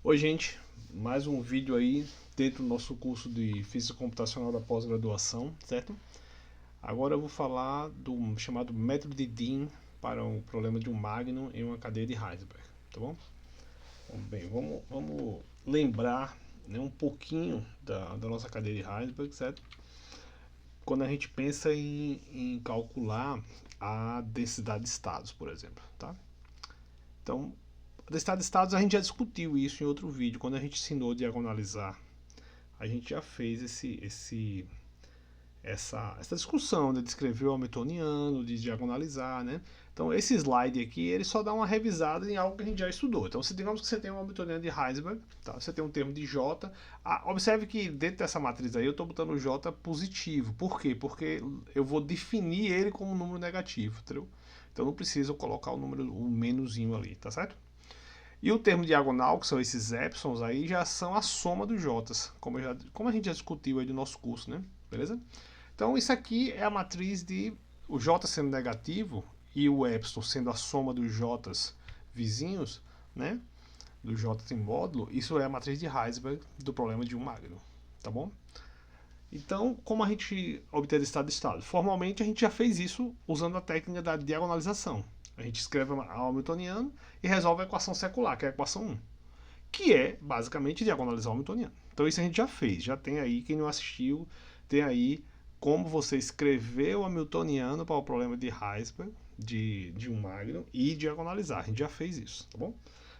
Oi, gente, mais um vídeo aí dentro do nosso curso de Física Computacional da pós-graduação, certo? Agora eu vou falar do chamado método de Dean para o problema de um Magnum em uma cadeia de Heisenberg, tá bom? Bem, vamos lembrar, né, um pouquinho da nossa cadeia de Heisenberg, certo? Quando a gente pensa em calcular a densidade de estados, por exemplo, tá? Então, a densidade de estados a gente já discutiu isso em outro vídeo, quando a gente ensinou a diagonalizar. A gente já fez essa discussão, né, de escrever o hamiltoniano, de diagonalizar, né? Então esse slide aqui, ele só dá uma revisada em algo que a gente já estudou. Então, se digamos que você tem um hamiltoniano de Heisenberg, tá? Você tem um termo de J. Observe que dentro dessa matriz aí eu estou botando o J positivo. Por quê? Porque eu vou definir ele como um número negativo, entendeu? Então não preciso colocar o menusinho ali, tá certo? E o termo diagonal, que são esses epsilons aí, já são a soma dos j's, como a gente já discutiu aí do nosso curso, né? Beleza? Então isso aqui é a matriz de o j sendo negativo e o epsilon sendo a soma dos j's vizinhos, né? Do j em módulo, isso é a matriz de Heisenberg do problema de um Magnum, tá bom? Então, como a gente obter estado de estado? Formalmente, a gente já fez isso usando a técnica da diagonalização. A gente escreve o hamiltoniano e resolve a equação secular, que é a equação 1, que é basicamente diagonalizar o hamiltoniano. Então, isso a gente já fez, já tem aí, quem não assistiu, tem aí como você escrever o hamiltoniano para o problema de Heisenberg, de um Magnum, e diagonalizar. A gente já fez isso, tá bom?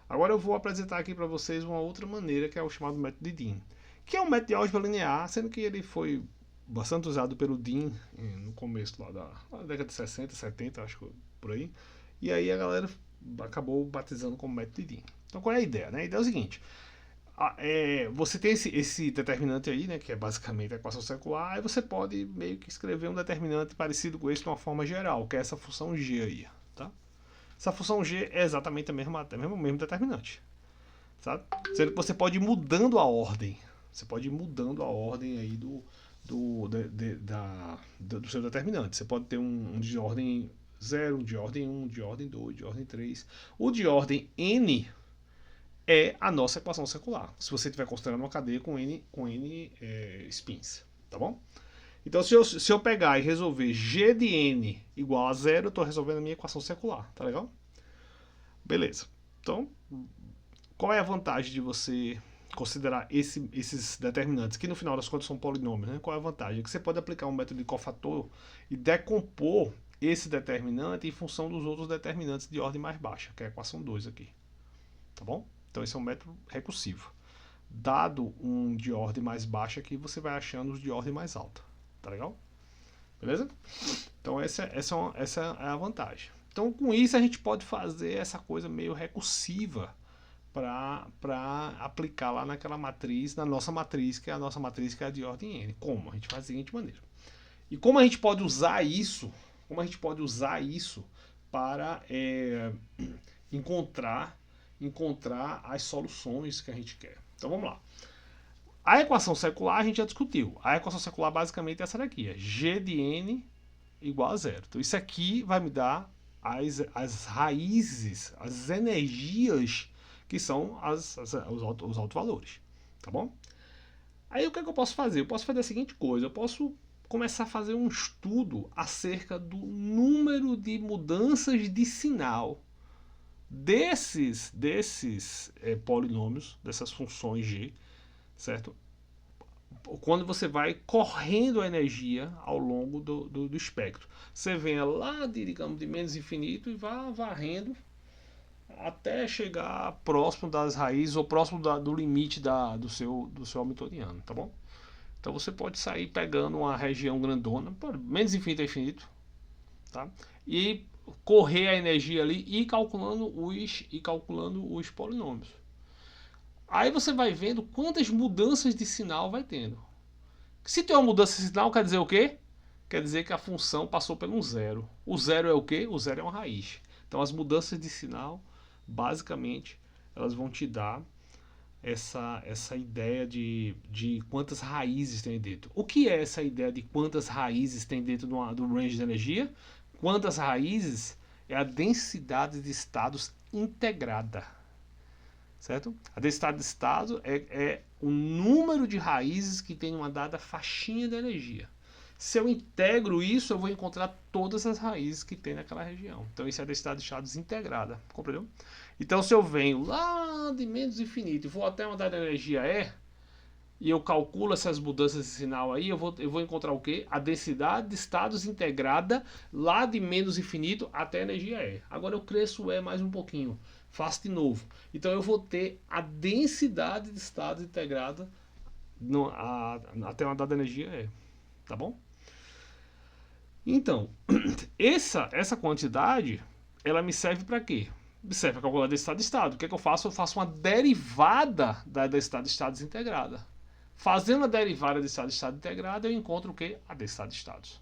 Agora eu vou apresentar aqui para vocês uma outra maneira, que é o chamado método de Dean, que é um método de álgebra linear, sendo que ele foi bastante usado pelo Dean no começo lá da década de 60, 70, acho que por aí. E aí a galera acabou batizando como método de Dean. Então qual é a ideia? Né? A ideia é o seguinte: você tem esse determinante aí, né, que é basicamente a equação secular, e você pode meio que escrever um determinante parecido com esse de uma forma geral, que é essa função g aí, tá? Essa função g é exatamente o mesmo determinante, sabe? Sendo que você pode ir mudando a ordem. Você pode ir mudando a ordem aí do seu determinante. Você pode ter um de ordem 0, um de ordem 1, um de ordem 2, de ordem 3. O de ordem n é a nossa equação secular, se você estiver considerando uma cadeia com n spins, tá bom? Então, se eu pegar e resolver g de n igual a 0, eu estou resolvendo a minha equação secular, tá legal? Beleza. Então, qual é a vantagem de você considerar esses determinantes, que no final das contas são polinômios, né? Qual é a vantagem? É que você pode aplicar um método de cofator e decompor esse determinante em função dos outros determinantes de ordem mais baixa, que é a equação 2 aqui, tá bom? Então esse é um método recursivo. Dado um de ordem mais baixa aqui, você vai achando os de ordem mais alta, tá legal? Beleza? Então essa é a vantagem. Então com isso a gente pode fazer essa coisa meio recursiva para aplicar lá naquela matriz, na nossa matriz, que é a nossa matriz que é a de ordem n. Como? A gente faz da seguinte maneira. E como a gente pode usar isso? Como a gente pode usar isso para encontrar as soluções que a gente quer? Então vamos lá. A equação secular a gente já discutiu. A equação secular basicamente é essa daqui, é g de n igual a zero. Então isso aqui vai me dar as raízes, as energias que são os autovalores, tá bom? Aí o que é que eu posso fazer? Eu posso fazer a seguinte coisa, eu posso começar a fazer um estudo acerca do número de mudanças de sinal desses polinômios, dessas funções g, certo? Quando você vai correndo a energia ao longo do espectro. Você vem lá, digamos, de menos infinito e vai varrendo até chegar próximo das raízes ou próximo do limite do seu hamiltoniano, tá bom? Então você pode sair pegando uma região grandona, menos infinito a infinito, tá? E correr a energia ali e calculando os polinômios. Aí você vai vendo quantas mudanças de sinal vai tendo. Se tem uma mudança de sinal, quer dizer o quê? Quer dizer que a função passou pelo um zero. O zero é o quê? O zero é uma raiz. Então as mudanças de sinal, basicamente, elas vão te dar essa ideia de quantas raízes tem dentro. O que é essa ideia de quantas raízes tem dentro do range de energia? Quantas raízes é a densidade de estados integrada. certo? A densidade de estado é o número de raízes que tem uma dada faixinha de energia. Se eu integro isso, eu vou encontrar todas as raízes que tem naquela região. Então isso é a densidade de estado desintegrada, compreendeu? Então se eu venho lá de menos infinito e vou até uma dada energia e eu calculo essas mudanças de sinal aí, eu vou encontrar o quê? A densidade de estados integrada lá de menos infinito até a energia E. Agora eu cresço o E mais um pouquinho, faço de novo. Então eu vou ter a densidade de estados integrada até uma dada energia E. Tá bom? Então, essa quantidade, ela me serve para quê? Me serve para calcular a densidade de estado. O que é que eu faço? Eu faço uma derivada da densidade de estados integrada. Fazendo a derivada de estado integrado, eu encontro o que? A densidade de estados.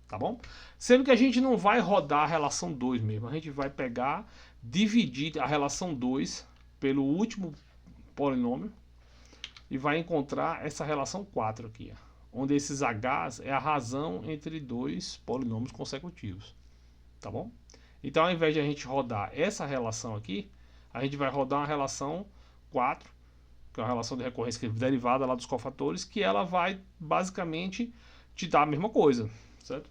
Tá bom? Sendo que a gente não vai rodar a relação 2 mesmo. A gente vai pegar, dividir a relação 2 pelo último polinômio e vai encontrar essa relação 4 aqui. Onde esses H's é a razão entre dois polinômios consecutivos. Tá bom? Então, ao invés de a gente rodar essa relação aqui, a gente vai rodar uma relação 4, que é uma relação de recorrência derivada lá dos cofatores, que ela vai basicamente te dar a mesma coisa, certo?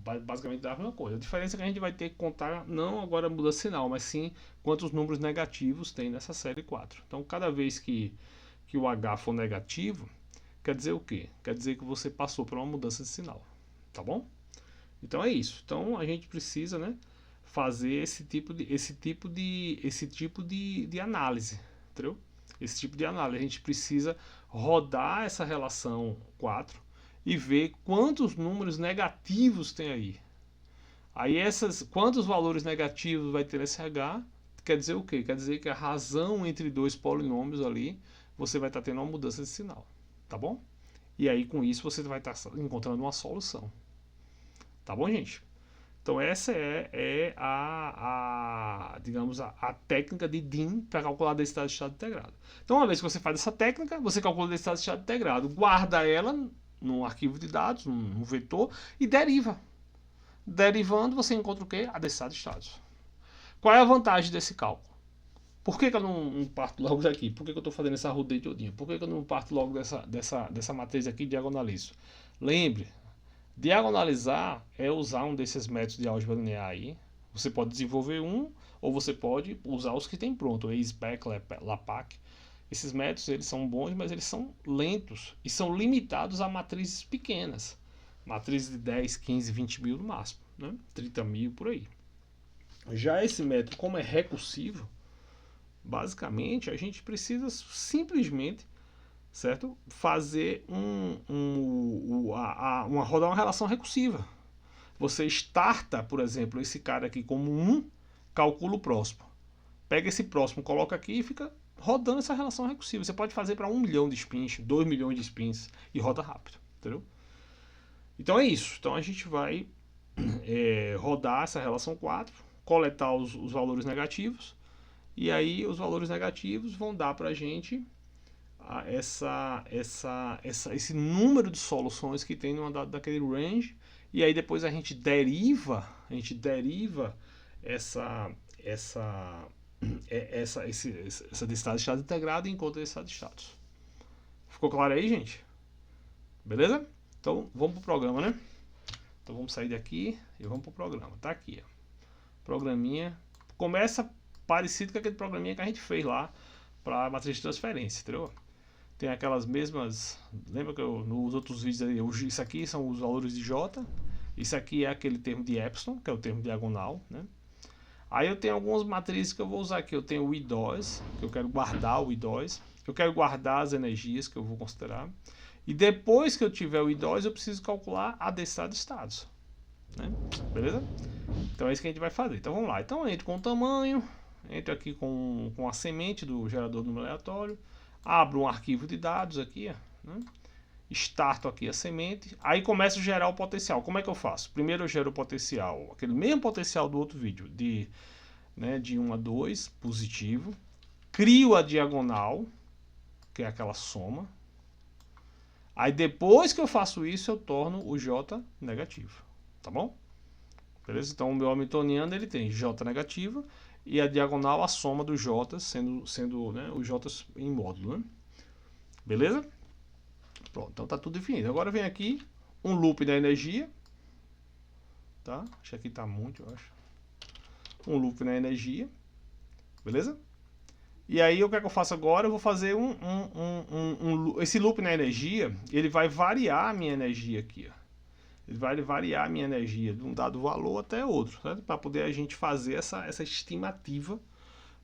Vai basicamente dar a mesma coisa. A diferença é que a gente vai ter que contar, não agora a mudança de sinal, mas sim quantos números negativos tem nessa série 4. Então, cada vez que o H for negativo, quer dizer o quê? Quer dizer que você passou por uma mudança de sinal, tá bom? Então é isso. Então a gente precisa, né, fazer esse tipo de análise, entendeu? Esse tipo de análise. A gente precisa rodar essa relação 4 e ver quantos números negativos tem aí. Aí quantos valores negativos vai ter nesse H, quer dizer o quê? Quer dizer que a razão entre dois polinômios ali, você vai estar tendo uma mudança de sinal, tá bom? E aí com isso você vai estar encontrando uma solução. Tá bom, gente? Então essa digamos, a técnica de DIN para calcular a densidade de estado integrado. Então uma vez que você faz essa técnica, você calcula a densidade de estado integrado, guarda ela num arquivo de dados, num vetor, e deriva. Derivando, você encontra o quê? A densidade de estados. Qual é a vantagem desse cálculo? Por que eu não parto logo daqui? Por que eu estou fazendo essa rodeio todinha? Por que eu não parto logo dessa matriz aqui e diagonalizo? Lembre, diagonalizar é usar um desses métodos de álgebra linear aí. Você pode desenvolver um, ou você pode usar os que tem pronto, Weisbach, Laplace. Esses métodos eles são bons, mas eles são lentos e são limitados a matrizes pequenas. Matrizes de 10, 15, 20 mil no máximo, né? 30 mil por aí. Já esse método, como é recursivo, basicamente a gente precisa simplesmente, certo? Fazer rodar uma relação recursiva. Você starta, por exemplo, esse cara aqui como 1, calcula o próximo. Pega esse próximo, coloca aqui e fica rodando essa relação recursiva. Você pode fazer para 1 milhão de spins, 2 milhões de spins e roda rápido, entendeu? Então é isso. Então a gente vai rodar essa relação 4, coletar os valores negativos, e aí os valores negativos vão dar para a gente esse número de soluções que tem numa dada daquele range, e aí depois a gente deriva essa densidade de estado integrado e encontra esse estado de status. Ficou claro aí, gente? Beleza? Então vamos pro programa, né? Então vamos sair daqui e vamos pro programa. Tá aqui, ó. Programinha. Começa parecido com aquele programinha que a gente fez lá para matriz de transferência, entendeu? Tem aquelas mesmas. Lembra que nos outros vídeos aí, isso aqui são os valores de J, isso aqui é aquele termo de epsilon, que é o termo diagonal, né? Aí eu tenho algumas matrizes que eu vou usar aqui. Eu tenho o I2, que eu quero guardar o I2. Eu quero guardar as energias que eu vou considerar. E depois que eu tiver o I2, eu preciso calcular a densidade de estados, né? Beleza? Então é isso que a gente vai fazer. Então vamos lá. Então eu entro com o tamanho, entro aqui com a semente do gerador de número aleatório, abro um arquivo de dados aqui, né? Starto aqui a semente, aí começo a gerar o potencial. Como é que eu faço? Primeiro eu gero o potencial, aquele mesmo potencial do outro vídeo, de 1 a 2, positivo. Crio a diagonal, que é aquela soma. Aí depois que eu faço isso, eu torno o J negativo, tá bom? Beleza? Então o meu hamiltoniano ele tem J negativa e a diagonal a soma dos J, sendo né, os J em módulo. Né? Beleza? Pronto, então tá tudo definido. Agora vem aqui um loop da energia. Tá? Acho que aqui tá muito, eu acho. Um loop na energia. Beleza? E aí o que é que eu faço agora? Eu vou fazer esse loop na energia, ele vai variar a minha energia aqui. Ó. Ele vai variar a minha energia de um dado valor até outro, para poder a gente fazer essa estimativa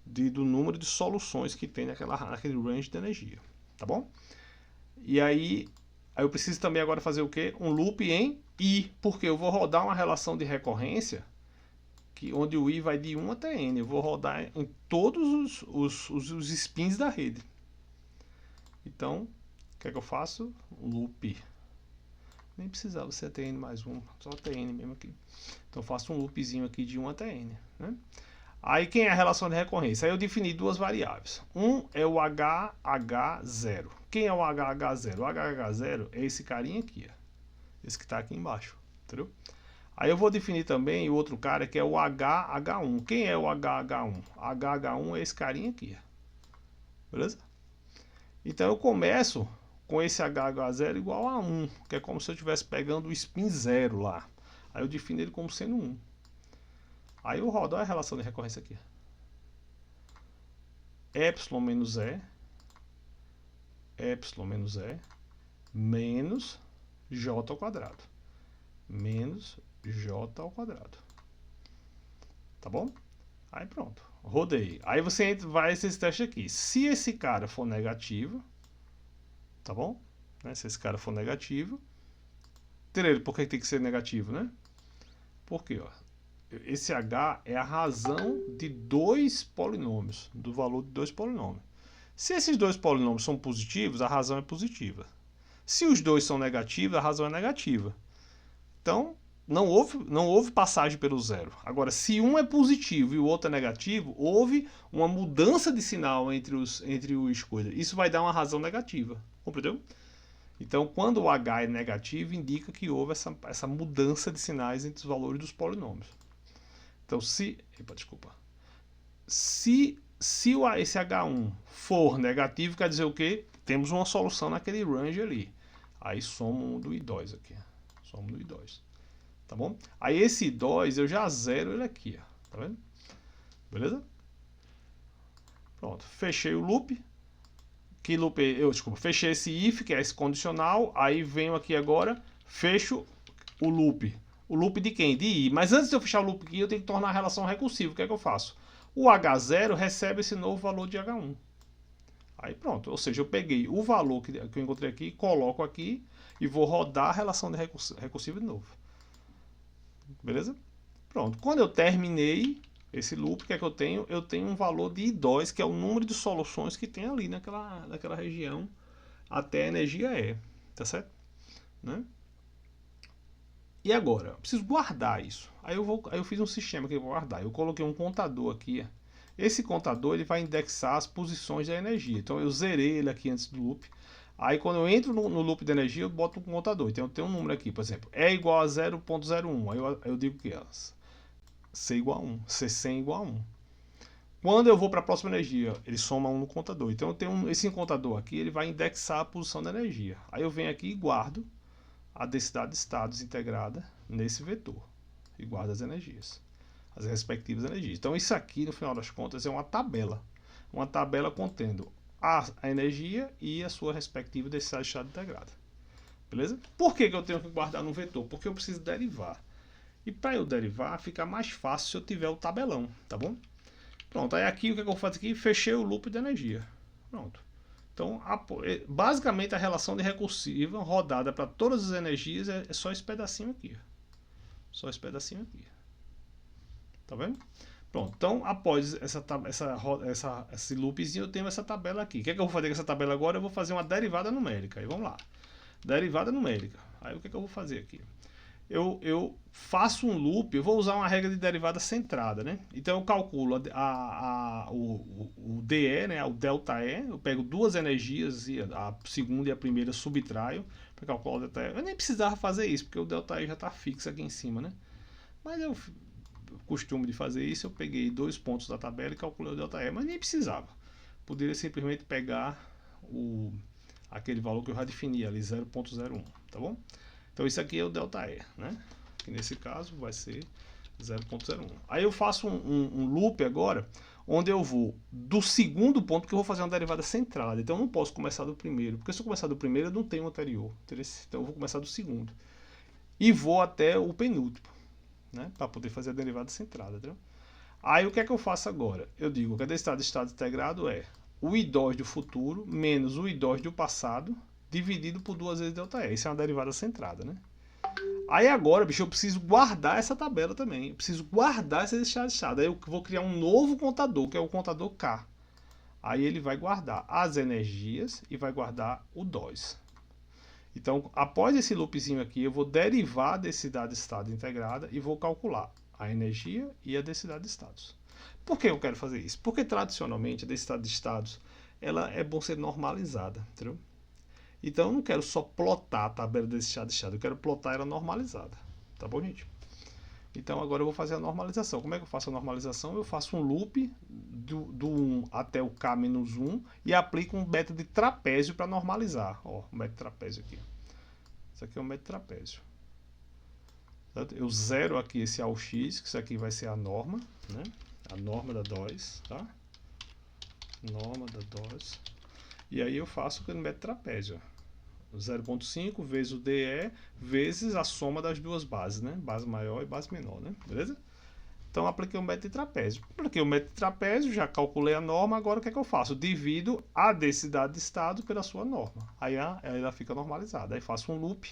do número de soluções que tem naquele range de energia. Tá bom? E aí eu preciso também agora fazer o quê? Um loop em I, porque eu vou rodar uma relação de recorrência onde o I vai de 1 até N. Eu vou rodar em todos os spins da rede. Então, o que é que eu faço? Loop. Nem precisava ser até N mais 1, só até N mesmo aqui. Então, eu faço um loopzinho aqui de 1 até N. Né? Aí, quem é a relação de recorrência? Aí eu defini duas variáveis. Um é o HH0. Quem é o HH0? O HH0 é esse carinha aqui. Ó. Esse que está aqui embaixo. Entendeu? Aí eu vou definir também o outro cara que é o HH1. Quem é o HH1? HH1 é esse carinha aqui. Beleza? Então eu começo com esse HH0 igual a 1, que é como se eu estivesse pegando o spin 0 lá. Aí eu defino ele como sendo 1. Aí eu rodo, olha a relação de recorrência aqui. Epsilon menos E menos J ao quadrado. Menos J ao quadrado. Tá bom? Aí pronto. Rodei. Aí você vai esse teste aqui. Se esse cara for negativo, tá bom? Né? Se esse cara for negativo, por que tem que ser negativo, né? Porque ó, esse H é a razão de dois polinômios, do valor de dois polinômios. Se esses dois polinômios são positivos, a razão é positiva. Se os dois são negativos, a razão é negativa. Então, não houve passagem pelo zero. Agora, se um é positivo e o outro é negativo, houve uma mudança de sinal entre os coisas. Isso vai dar uma razão negativa. Compreendeu? Então, quando o H é negativo, indica que houve essa mudança de sinais entre os valores dos polinômios. Então, se esse H1 for negativo, quer dizer o quê? Temos uma solução naquele range ali. Aí somo do I2 aqui. Somo do I2. Tá bom? Aí esse I2 eu já zero ele aqui. Ó. Tá vendo? Beleza? Pronto. Fechei o loop. Que loop? Fechei esse if, que é esse condicional. Aí venho aqui agora, fecho o loop. O loop de quem? De I. Mas antes de eu fechar o loop aqui, eu tenho que tornar a relação recursiva. O que é que eu faço? O H0 recebe esse novo valor de H1. Aí pronto. Ou seja, eu peguei o valor que eu encontrei aqui, coloco aqui e vou rodar a relação de recursiva de novo. Beleza? Pronto. Quando eu terminei esse loop, o que é que eu tenho? Eu tenho um valor de I2, que é o número de soluções que tem ali naquela região até a energia E. Tá certo? Né? E agora? Eu preciso guardar isso. Aí eu fiz um sistema que eu vou guardar. Eu coloquei um contador aqui. Esse contador ele vai indexar as posições da energia. Então eu zerei ele aqui antes do loop. Aí quando eu entro no loop de energia, eu boto um contador. Então eu tenho um número aqui, por exemplo, E igual a 0.01. Aí eu digo que é C igual a 1, C 100 igual a 1. Quando eu vou para a próxima energia, ele soma 1 no contador. Então eu tenho esse contador aqui, ele vai indexar a posição da energia. Aí eu venho aqui e guardo a densidade de estados integrada nesse vetor. E guardo as energias, as respectivas energias. Então isso aqui, no final das contas, é uma tabela. Uma tabela contendo a energia e a sua respectiva densidade de estado integrada. Beleza? Por que eu tenho que guardar no vetor? Porque eu preciso derivar. E para eu derivar, fica mais fácil se eu tiver o tabelão, tá bom? Pronto, aí aqui o que eu vou fazer aqui? Fechei o loop de energia. Pronto. Então, basicamente a relação de recursiva rodada para todas as energias é só esse pedacinho aqui. Só esse pedacinho aqui. Tá vendo? Pronto, então após esse loopzinho eu tenho essa tabela aqui. O que é que eu vou fazer com essa tabela agora? Eu vou fazer uma derivada numérica. Aí vamos lá. Derivada numérica. Aí o que é que eu vou fazer aqui? Eu faço um loop, eu vou usar uma regra de derivada centrada, né? Então eu calculo o DE, né? O delta E, eu pego duas energias, a segunda e a primeira subtraio para calcular o delta E. Eu nem precisava fazer isso, porque o delta E já está fixo aqui em cima, né? Mas eu costume de fazer isso, eu peguei 2 pontos da tabela e calculei o ΔE, mas nem precisava. Poderia simplesmente pegar aquele valor que eu já defini ali, 0,01, tá bom? Então isso aqui é o ΔE, né? Que nesse caso vai ser 0,01. Aí eu faço um loop agora, onde eu vou do segundo ponto, porque eu vou fazer uma derivada centrada. Então eu não posso começar do primeiro, porque se eu começar do primeiro eu não tenho o anterior. Então eu vou começar do segundo. E vou até o penúltimo, né? Para poder fazer a derivada centrada, entendeu? Aí o que é que eu faço agora? Eu digo que a densidade de estado integrado é o I2 do futuro menos o I2 do passado dividido por 2 vezes ΔE. Isso é uma derivada centrada, né? Aí agora, bicho, eu preciso guardar essa tabela também. Eu preciso guardar essa densidade de estado. Aí eu vou criar um novo contador, que é o contador K. Aí ele vai guardar as energias e vai guardar o DOS. Então, após esse loopzinho aqui, eu vou derivar a densidade de estado integrada e vou calcular a energia e a densidade de estados. Por que eu quero fazer isso? Porque tradicionalmente a densidade de estados ela é bom ser normalizada, entendeu? Então eu não quero só plotar a tabela desse estado de estado, eu quero plotar ela normalizada. Tá bom, gente? Então agora eu vou fazer a normalização. Como é que eu faço a normalização? Eu faço um loop do 1 até o K-1 e aplico um método de trapézio para normalizar. Ó, o método de trapézio aqui. Isso aqui é o método de trapézio. Eu zero aqui esse AUX, que isso aqui vai ser a norma, né? A norma da DOS, tá? Norma da DOS. E aí eu faço o método de trapézio. 0,5 vezes o DE vezes a soma das duas bases, né? Base maior e base menor, né? Beleza? Então apliquei o método de trapézio. Apliquei o método de trapézio, já calculei a norma, agora o que é que eu faço? Divido a densidade de estado pela sua norma. Aí ela fica normalizada. Aí faço um loop.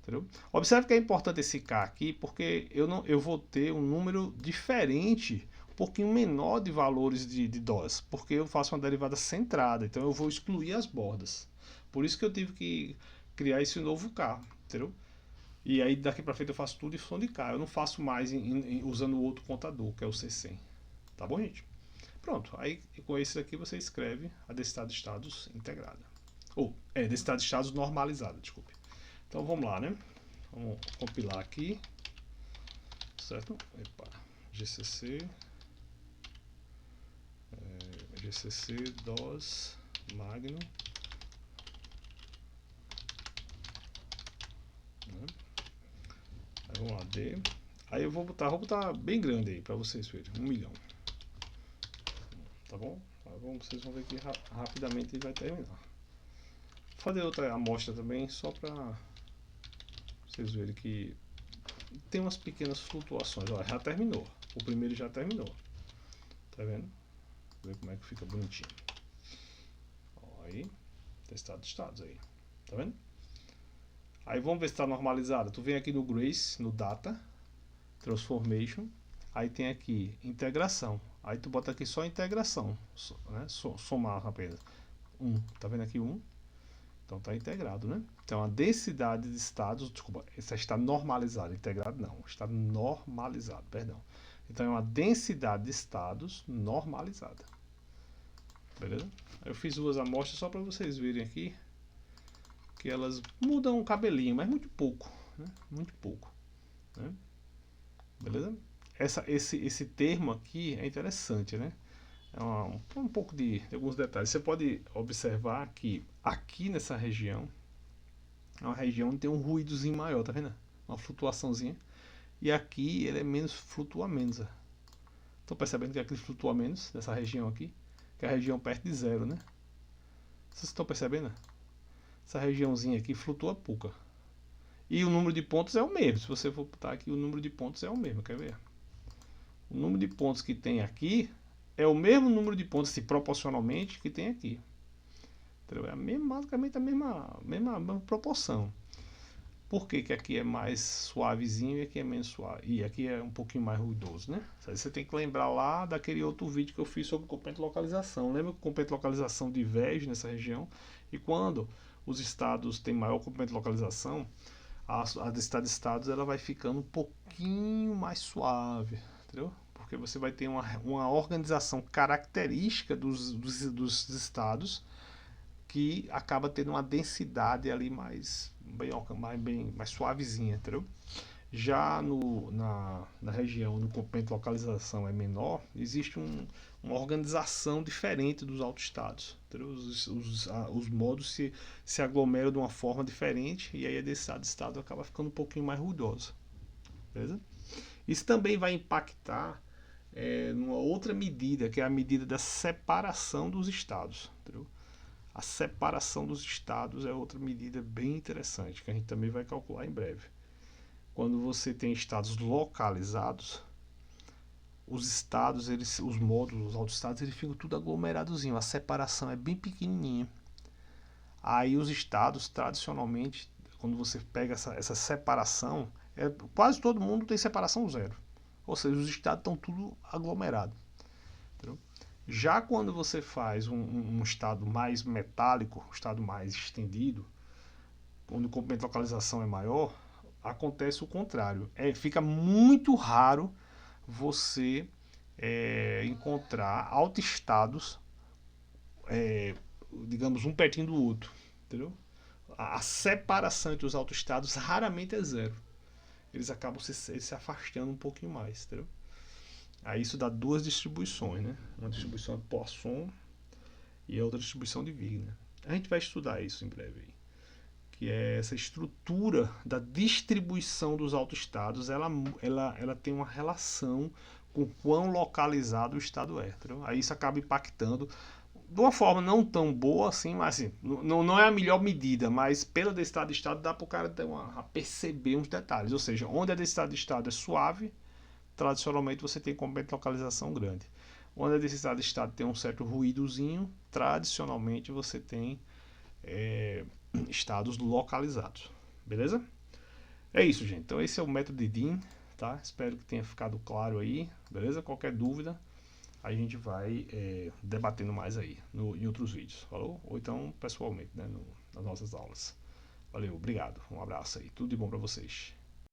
Entendeu? Observe que é importante esse K aqui, porque eu vou ter um número diferente, um pouquinho menor de valores de DOS, porque eu faço uma derivada centrada, então eu vou excluir as bordas. Por isso que eu tive que criar esse novo K, entendeu? E aí daqui para frente eu faço tudo em função de K, eu não faço mais usando o outro contador, que é o C100. Tá bom, gente? Pronto, aí com esse aqui você escreve a densidade de estados integrada. Densidade de estados normalizada, desculpe. Então vamos lá, né? Vamos compilar aqui, certo? Epa, GCC, GCC DOS Magnum, né? Aí vamos lá, D. Aí eu vou botar bem grande aí para vocês verem, 1 milhão. Tá bom? Vocês vão ver que rapidamente ele vai terminar. Vou fazer outra amostra também, só para vocês verem que tem umas pequenas flutuações. Ó, já terminou. O primeiro já terminou. Tá vendo? Ver como é que fica bonitinho. Ó, aí, testado de estados aí. Tá vendo? Aí vamos ver se está normalizado. Tu vem aqui no Grace, no Data, Transformation. Aí tem aqui integração. Aí tu bota aqui só integração, né? Somar apenas. 1. Tá vendo aqui 1? Então está integrado, né? Então a densidade de estados, desculpa, essa está normalizada, integrado não, está normalizado, perdão. Então é uma densidade de estados normalizada. Beleza? Eu fiz duas amostras só para vocês verem aqui que elas mudam o cabelinho, mas muito pouco, né? Muito pouco, né? Beleza? Esse termo aqui é interessante, né? É um pouco de alguns detalhes. Você pode observar que aqui nessa região é uma região onde tem um ruídozinho maior, tá vendo? Uma flutuaçãozinha. E aqui ele é menos, flutua menos. Estão percebendo que aqui flutua menos nessa região aqui? Que é a região perto de zero, né? Vocês estão percebendo? Essa regiãozinha aqui flutua pouca. E o número de pontos é o mesmo. Se você for botar aqui, o número de pontos é o mesmo. Quer ver? O número de pontos que tem aqui é o mesmo número de pontos, assim, proporcionalmente, que tem aqui. Entendeu? É basicamente a mesma proporção. Por que que aqui é mais suavezinho e aqui é menos suave? E aqui é um pouquinho mais ruidoso, né? Você tem que lembrar lá daquele outro vídeo que eu fiz sobre comprimento de localização. Lembra que o comprimento de localização diverge nessa região? E quando os estados têm maior comprimento de localização, a densidade de estados ela vai ficando um pouquinho mais suave, entendeu? Porque você vai ter uma organização característica dos estados que acaba tendo uma densidade ali mais suavezinha, entendeu? Já na região onde o comprimento de localização é menor, existe uma organização diferente dos autoestados. Os modos se aglomeram de uma forma diferente e aí a densidade de estado acaba ficando um pouquinho mais ruidosa. Beleza? Isso também vai impactar numa outra medida, que é a medida da separação dos estados. Entendeu? A separação dos estados é outra medida bem interessante, que a gente também vai calcular em breve. Quando você tem estados localizados, os estados, os módulos, os autoestados, eles ficam tudo aglomeradozinho. A separação é bem pequenininha. Aí os estados, tradicionalmente, quando você pega essa separação, quase todo mundo tem separação zero. Ou seja, os estados estão tudo aglomerados. Entendeu? Já quando você faz um estado mais metálico, um estado mais estendido, onde o comprimento de localização é maior, acontece o contrário. Fica muito raro você encontrar autoestados, digamos, um pertinho do outro. Entendeu? A separação entre os autoestados raramente é zero. Eles acabam se afastando um pouquinho mais. Entendeu? Aí isso dá duas distribuições, né? Uma distribuição de Poisson e a outra distribuição de Wigner. A gente vai estudar isso em breve aí. Que é essa estrutura da distribuição dos autoestados, ela tem uma relação com quão localizado o estado é. Entendeu? Aí isso acaba impactando de uma forma não tão boa assim, mas assim, não é a melhor medida, mas pela densidade de estado dá para o cara a perceber uns detalhes. Ou seja, onde a densidade de estado é suave, tradicionalmente você tem comprimento de localização grande. Onde a densidade de estado tem um certo ruídozinho, tradicionalmente você tem estados localizados. Beleza? É isso, gente. Então esse é o método de DIN, tá? Espero que tenha ficado claro aí, beleza? Qualquer dúvida, a gente vai debatendo mais aí em outros vídeos, falou? Ou então pessoalmente, né, nas nossas aulas. Valeu, obrigado, um abraço aí, tudo de bom para vocês.